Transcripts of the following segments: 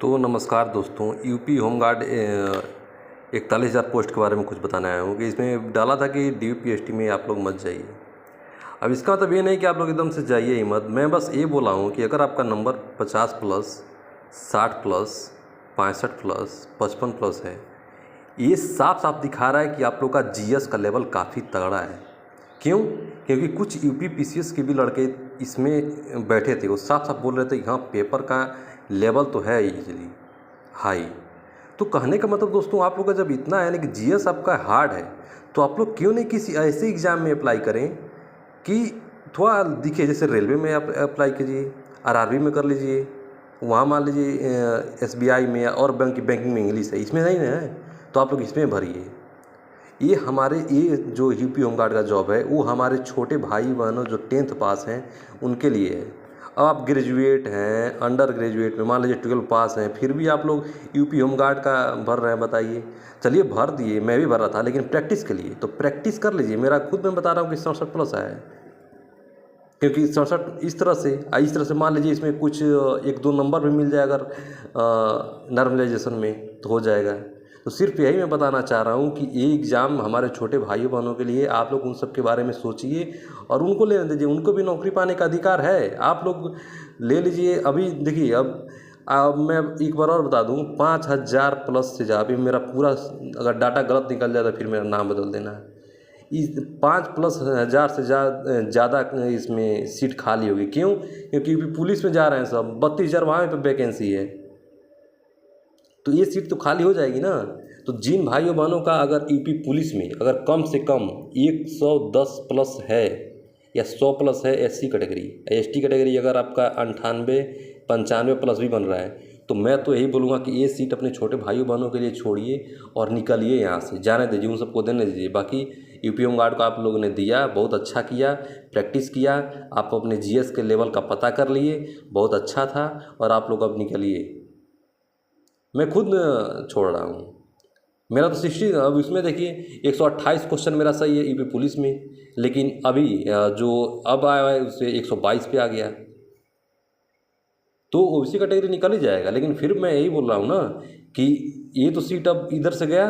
तो नमस्कार दोस्तों, यूपी होमगार्ड 41,000 पोस्ट के बारे में कुछ बताना आया हूँ कि इसमें डाला था कि DPST में आप लोग मत जाइए। अब इसका मतलब ये नहीं कि आप लोग एकदम से जाइए ही मत। मैं बस ये बोला हूँ कि अगर आपका number 50 plus, 60 plus, 65 plus, 55 plus है, ये साफ साफ दिखा रहा है कि आप लोग का GS का लेवल काफ़ी तगड़ा है। क्यों? क्योंकि कुछ यूपी PCS के भी लड़के इसमें बैठे थे, वो साफ साफ बोल रहे थे कि हाँ, पेपर का लेवल तो है इजीली हाई। तो कहने का मतलब दोस्तों, आप लोग का जब इतना है ना कि GS आपका हार्ड है, तो आप लोग क्यों नहीं किसी ऐसे एग्ज़ाम में अप्लाई करें कि थोड़ा दिखे। जैसे रेलवे में आप अप्लाई कीजिए, RRB में कर लीजिए, वहाँ मान लीजिए SBI में और बैंकिंग में इंग्लिश है, इसमें नहीं है तो आप लोग इसमें भरिए। ये जो यूपी होमगार्ड का जॉब है, वो हमारे छोटे भाई बहनों जो 10th पास हैं उनके लिए है। अब आप ग्रेजुएट हैं, अंडर ग्रेजुएट में मान लीजिए 12 पास हैं, फिर भी आप लोग यूपी होमगार्ड का भर रहे हैं, बताइए। चलिए भर दिए, मैं भी भर रहा था, लेकिन प्रैक्टिस के लिए तो प्रैक्टिस कर लीजिए। मेरा खुद मैं बता रहा हूँ कि 67 प्लस आया है, क्योंकि 67 इस तरह से मान लीजिए इसमें कुछ 1-2 नंबर भी मिल जाए अगर नॉर्मलाइजेशन में तो हो जाएगा। तो सिर्फ यही मैं बताना चाह रहा हूँ कि ये एग्ज़ाम हमारे छोटे भाइयों बहनों के लिए, आप लोग उन सब के बारे में सोचिए और उनको लेने दीजिए। उनको भी नौकरी पाने का अधिकार है, आप लोग ले लीजिए। अभी देखिए, अब मैं एक बार और बता दूँ, 5,000 प्लस से जा, अभी मेरा पूरा अगर डाटा गलत निकल जाए तो फिर मेरा नाम बदल देना है। इस 5+ हज़ार से ज़्यादा इसमें सीट खाली होगी। क्यों? क्योंकि पुलिस में जा रहे हैं सब, 32,000 वहाँ पे वैकेंसी है, तो ये सीट तो खाली हो जाएगी ना। तो जिन भाइयों बहनों का अगर यूपी पुलिस में अगर कम से कम 110 प्लस है या 100 प्लस है, SC कैटेगरी, ST कैटेगरी अगर आपका 98-95 प्लस भी बन रहा है, तो मैं तो यही बोलूँगा कि ये सीट अपने छोटे भाइयों बहनों के लिए छोड़िए और निकलिए यहाँ से, जाने दीजिए, उन सबको देने दीजिए। बाकी यूपी होमगार्ड को आप लोगों ने दिया, बहुत अच्छा किया, प्रैक्टिस किया, आप अपने GS के लेवल का पता कर लिए, बहुत अच्छा था, और आप लोग अब निकलिए। मैं खुद छोड़ रहा हूँ, मेरा तो 60, अब इसमें देखिए 128 क्वेश्चन मेरा सही है यूपी पुलिस में, लेकिन अभी जो अब आया है उससे 122 पे आ गया, तो OBC कैटेगरी निकल ही जाएगा। लेकिन फिर मैं यही बोल रहा हूँ ना कि ये तो सीट अब इधर से गया,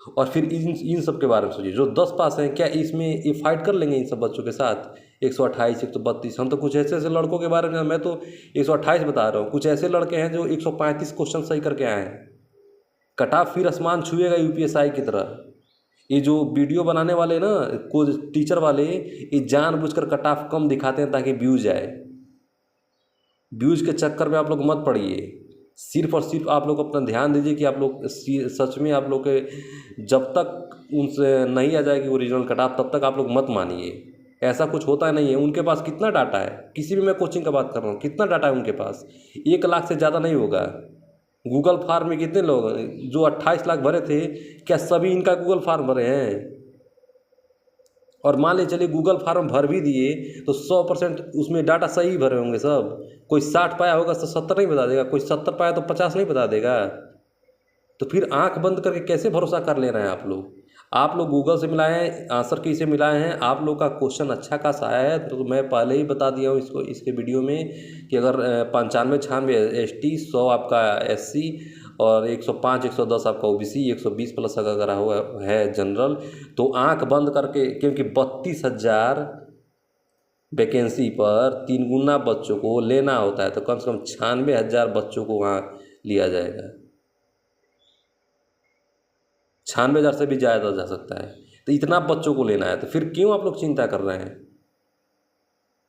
और फिर इन सब के बारे में सोचिए। जो 10 पास हैं, क्या इसमें ये फाइट कर लेंगे इन सब बच्चों के साथ? 128, 132, हम तो कुछ ऐसे ऐसे लड़कों के बारे में, मैं तो 128 बता रहा हूँ, कुछ ऐसे लड़के हैं जो 135 क्वेश्चन सही करके आए हैं। कट ऑफ फिर आसमान छुएगा UPSI की तरह। ये जो वीडियो बनाने वाले ना, कुछ टीचर वाले, ये जानबूझकर कट ऑफ कम दिखाते हैं ताकि व्यूज आए। व्यूज के चक्कर में आप लोग मत पड़िए। सिर्फ और सिर्फ आप लोग अपना ध्यान दीजिए कि आप लोग सच में, आप लोग के जब तक उनसे नहीं आ जाएगी ओरिजिनल कट ऑफ, तब तक आप लोग मत मानिए। ऐसा कुछ होता नहीं है। उनके पास कितना डाटा है, किसी भी, मैं कोचिंग का बात कर रहा हूँ, कितना डाटा है उनके पास? 1 लाख से ज़्यादा नहीं होगा। गूगल फार्म में कितने लोग जो 28 लाख भरे थे, क्या सभी इनका गूगल फार्म भरे हैं? और मान लीजिए चलिए गूगल फार्म भर भी दिए तो 100% उसमें डाटा सही भरे होंगे सब। कोई 60 पाया होगा तो 70 नहीं बता देगा, कोई 70 पाया तो 50 नहीं बता देगा। तो फिर आंख बंद करके कैसे भरोसा कर ले रहे हैं आप लोग? आप लोग गूगल से मिलाए हैं, आंसर की से मिलाए हैं, आप लोग का क्वेश्चन अच्छा खासा आया है, तो मैं पहले ही बता दिया हूँ इसको, इसके वीडियो में, कि अगर 95-96 ST, 100 आपका SC, और 105-110 आपका OBC, 120 प्लस अगर हुआ है जनरल, तो आंख बंद करके, क्योंकि 32,000 वैकेंसी पर 3 गुना बच्चों को लेना होता है, तो कम से कम 96,000 बच्चों को वहाँ लिया जाएगा। 96,000 से भी ज़्यादा जा सकता है। तो इतना बच्चों को लेना है, तो फिर क्यों आप लोग चिंता कर रहे हैं?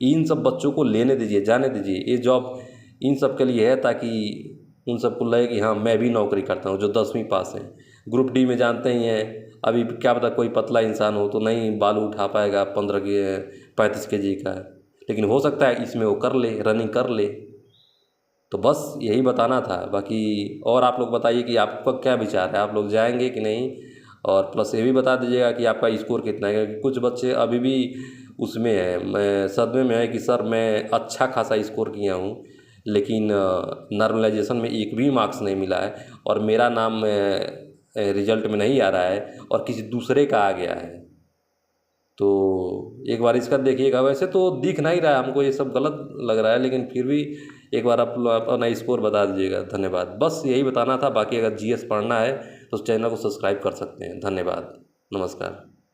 इन सब बच्चों को लेने दीजिए, जाने दीजिए। ये जॉब इन सब के लिए है, ताकि उन सबको लगे कि हाँ, मैं भी नौकरी करता हूँ, जो 10वीं पास हैं। ग्रुप D में जानते ही हैं, अभी क्या पता कोई पतला इंसान हो तो नहीं बालू उठा पाएगा 35 kg का, लेकिन हो सकता है इसमें वो कर ले, रनिंग कर ले। तो बस यही बताना था। बाकी और आप लोग बताइए कि आपका क्या विचार है, आप लोग जाएंगे कि नहीं? और प्लस ये भी बता दीजिएगा कि आपका स्कोर कितना है, क्योंकि कुछ बच्चे अभी भी उसमें है, मैं सदमे में है कि सर मैं अच्छा खासा स्कोर किया हूँ, लेकिन नॉर्मलाइजेशन में एक भी मार्क्स नहीं मिला है, और मेरा नाम रिजल्ट में नहीं आ रहा है और किसी दूसरे का आ गया है। तो एक बार इसका देखिएगा। वैसे तो दिख नहीं रहा है हमको, ये सब गलत लग रहा है, लेकिन फिर भी एक बार आप लोग अपना स्कोर बता दीजिएगा। धन्यवाद। बस यही बताना था। बाकी अगर जीएस पढ़ना है तो उस चैनल को सब्सक्राइब कर सकते हैं। धन्यवाद। नमस्कार।